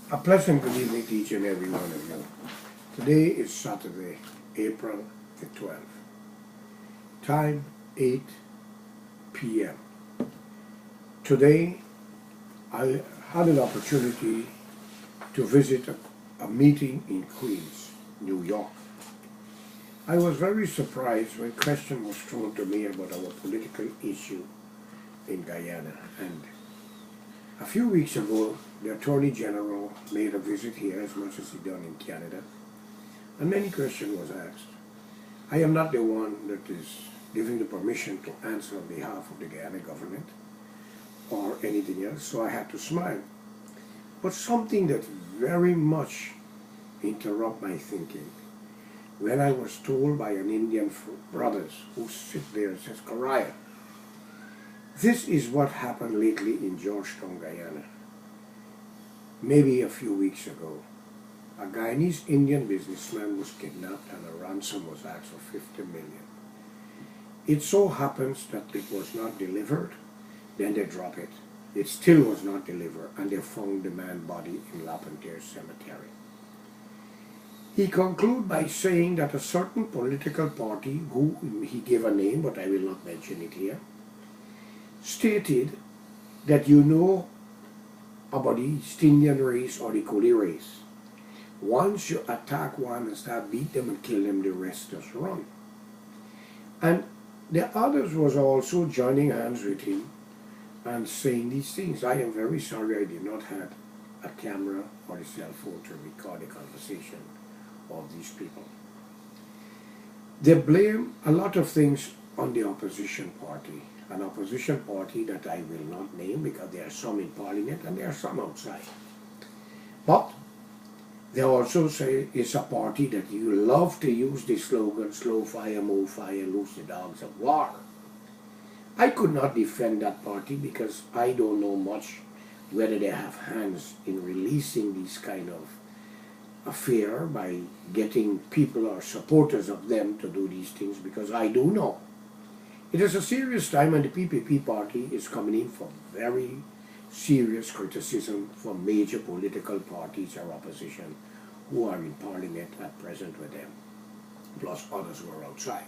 A pleasant good evening to each and every one of you. Today is Saturday, April the 12th. Time 8 p.m. Today I had an opportunity to visit a meeting in Queens, New York. I was very surprised when question was thrown to me about our political issue in Guyana. And a few weeks ago, the Attorney General made a visit here as much as he done in Canada, and many questions was asked. I am not the one that is giving the permission to answer on behalf of the Guyana government or anything else, so I had to smile. But something that very much interrupt my thinking when I was told by an Indian brothers who sit there and says, Karaya, this is what happened lately in Georgetown, Guyana. Maybe a few weeks ago, a Guyanese Indian businessman was kidnapped and a ransom was asked for 50 million. It so happens that it was not delivered, then they drop it. It still was not delivered, and they found the man's body in Lapentire Cemetery. He concluded by saying that a certain political party, who he gave a name, but I will not mention it here, stated that you know about the East Indian race or the Coolie race. Once you attack one and start beat them and kill them, the rest just run. And the others was also joining hands with him and saying these things. I am very sorry I did not have a camera or a cell phone to record the conversation of these people. They blame a lot of things on the opposition party, an opposition party that I will not name because there are some in parliament and there are some outside. But they also say it's a party that you love to use the slogan, slow fire, move fire, loose the dogs of war. I could not defend that party because I don't know much whether they have hands in releasing these kind of affair by getting people or supporters of them to do these things, because I do know. It is a serious time, and the PPP party is coming in for very serious criticism from major political parties or opposition who are in parliament at present with them, plus others who are outside.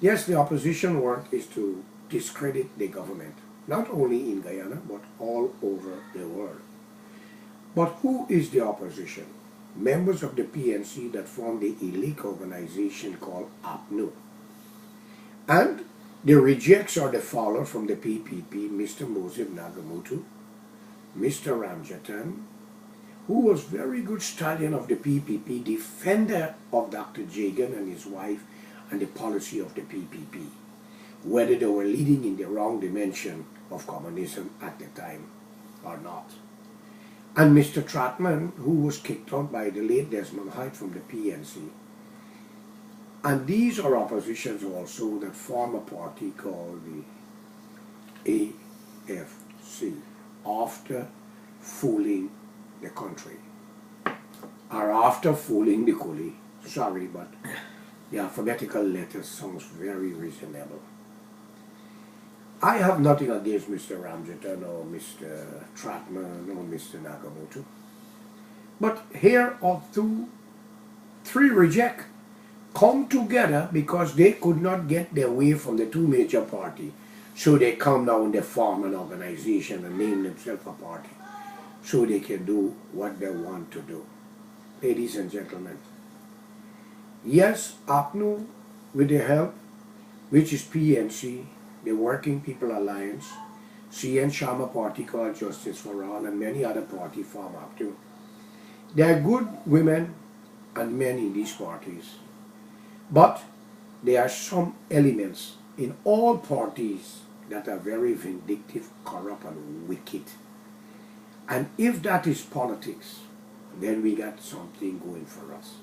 Yes, the opposition work is to discredit the government, not only in Guyana, but all over the world. But who is the opposition? Members of the PNC that form the elite organization called APNU. And the rejects or the follower from the PPP, Mr. Moses Nagamutu, Mr. Ramjatan, who was very good stallion of the PPP, defender of Dr. Jagan and his wife and the policy of the PPP, whether they were leading in the wrong dimension of communism at the time or not. And Mr. Tratman, who was kicked out by the late Desmond Hyde from the PNC. And these are oppositions also that form a party called the AFC, after fooling the country, or after fooling the Coolie. Sorry, but the alphabetical letters sounds very reasonable. I have nothing against Mr. Ramjatan or Mr. Tratman or Mr. Nagamutu. But here are three reject come together because they could not get their way from the two major parties. So they come now and they form an organization and name themselves a party so they can do what they want to do. Ladies and gentlemen, yes, APNU, with the help, which is PNC, the Working People Alliance, CN Sharma party called Justice for All, and many other parties form APNU. There are good women and men in these parties, but there are some elements in all parties that are very vindictive, corrupt, and wicked. And if that is politics, then we got something going for us.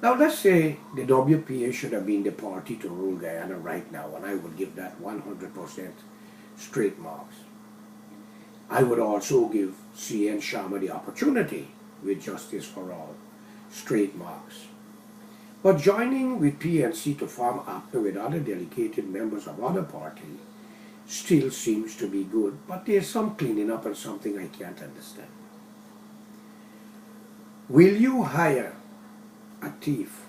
Now let's say the WPA should have been the party to rule Guyana right now, and I would give that 100% straight marks. I would also give CN Sharma the opportunity with Justice for All, straight marks. But joining with PNC to form APNU with other delegated members of other parties still seems to be good, but there's some cleaning up and something I can't understand. Will you hire a thief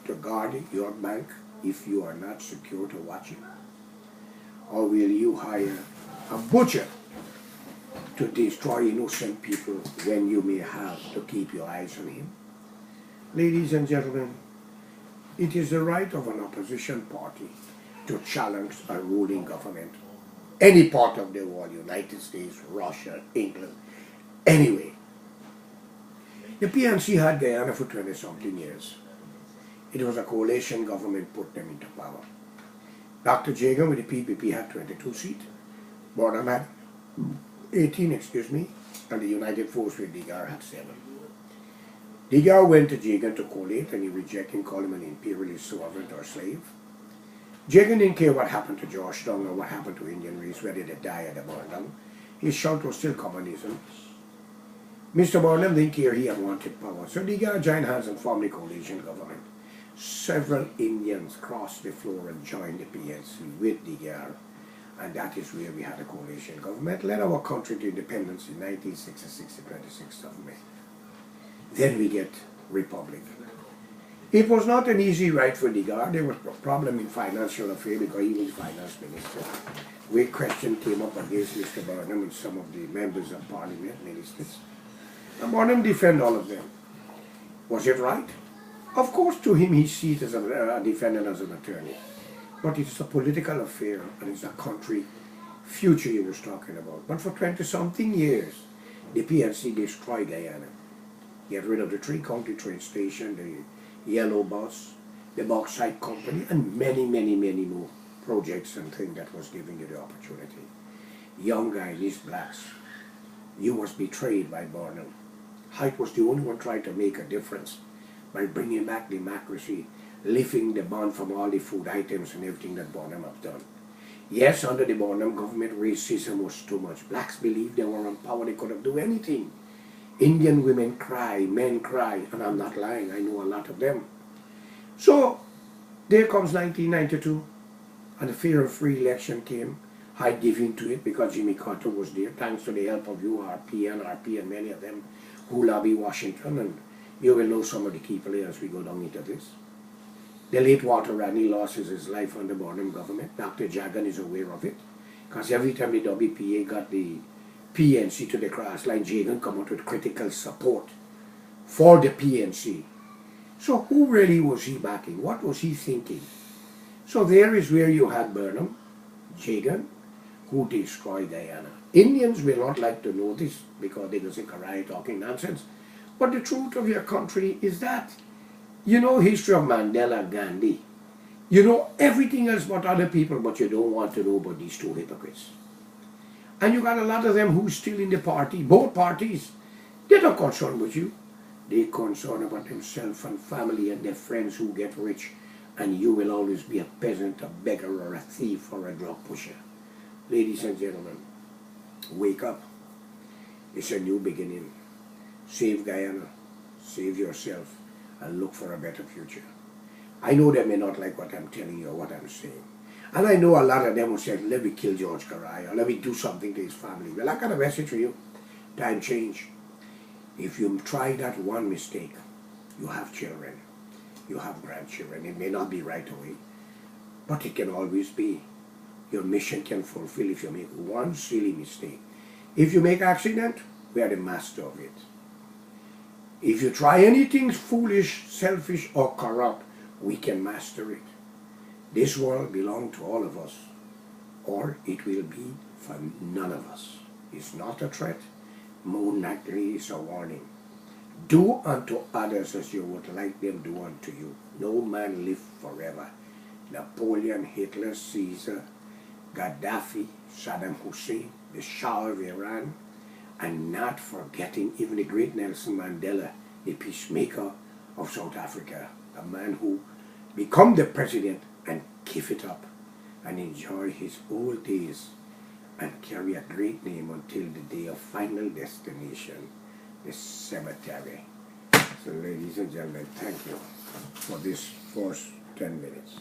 to guard your bank if you are not secure to watch it? Or will you hire a butcher to destroy innocent people when you may have to keep your eyes on him? Ladies and gentlemen, it is the right of an opposition party to challenge a ruling government, any part of the world, United States, Russia, England, anyway. The PNC had Guyana for 20-something years. It was a coalition government put them into power. Dr. Jagan with the PPP had 22 seats. Burnham had 18, and the United Force with Degar had 7. Degar went to Jagan to collate and he rejected and called him an imperialist servant or slave. Jagan didn't care what happened to Georgetown or what happened to Indian race, whether they die or they burn down. His shout was still communism. Mr. Burnham didn't care, he had wanted power. So Degar joined hands and formed the coalition government. Several Indians crossed the floor and joined the PNC with Degar. And that is where we had a coalition government, led our country to independence in 1966, the 26th of May. Then we get Republic. It was not an easy ride for Degar. There was a problem in financial affairs because he was finance minister. Great question came up against Mr. Burnham and some of the members of parliament, ministers. And Burnham defended all of them. Was it right? Of course, to him, he sees it as a defendant, as an attorney. But it's a political affair and it's a country future he was talking about. But for 20-something years, the PNC destroyed Guyana. Get rid of the 3-county train station, the yellow bus, the bauxite company, and many, many, many more projects and things that was giving you the opportunity. Young Guyanese blacks, you was betrayed by Burnham. Hite was the only one trying to make a difference by bringing back democracy, lifting the ban from all the food items and everything that Burnham have done. Yes, under the Burnham government, racism was too much. Blacks believed they were on power, they could have done anything. Indian women cry, men cry, and I'm not lying, I know a lot of them. So, there comes 1992, and the fear of free election came. I give in to it because Jimmy Carter was there, thanks to the help of URP and RP and many of them who lobby Washington, and you will know some of the key players as we go down into this. The late Walter Rodney lost his life under Burnham government. Dr. Jagan is aware of it, because every time the WPA got the PNC to the cross line, Jagan come out with critical support for the PNC. So who really was he backing? What was he thinking? So there is where you had Burnham, Jagan, who destroyed Guyana. Indians will not like to know this because they just think Karai talking nonsense. But the truth of your country is that you know history of Mandela, Gandhi. You know everything else about other people, but you don't want to know about these two hypocrites. And you got a lot of them who's still in the party, both parties. They're not concerned with you. They're concerned about themselves and family and their friends who get rich. And you will always be a peasant, a beggar, or a thief, or a drug pusher. Ladies and gentlemen, wake up. It's a new beginning. Save Guyana, save yourself, and look for a better future. I know they may not like what I'm telling you or what I'm saying. And I know a lot of them will say, let me kill George Karai, or let me do something to his family. Well, I got a message for you. Time change. If you try that one mistake, you have children, you have grandchildren. It may not be right away, but it can always be. Your mission can fulfill if you make one silly mistake. If you make accident, we are the master of it. If you try anything foolish, selfish, or corrupt, we can master it. This world belongs to all of us, or it will be for none of us. It's not a threat, more likely it's a warning. Do unto others as you would like them do unto you. No man live forever. Napoleon, Hitler, Caesar, Gaddafi, Saddam Hussein, the Shah of Iran, and not forgetting even the great Nelson Mandela, the peacemaker of South Africa, a man who became the president and give it up and enjoy his old days and carry a great name until the day of final destination, the cemetery. So ladies and gentlemen, thank you for this first 10 minutes.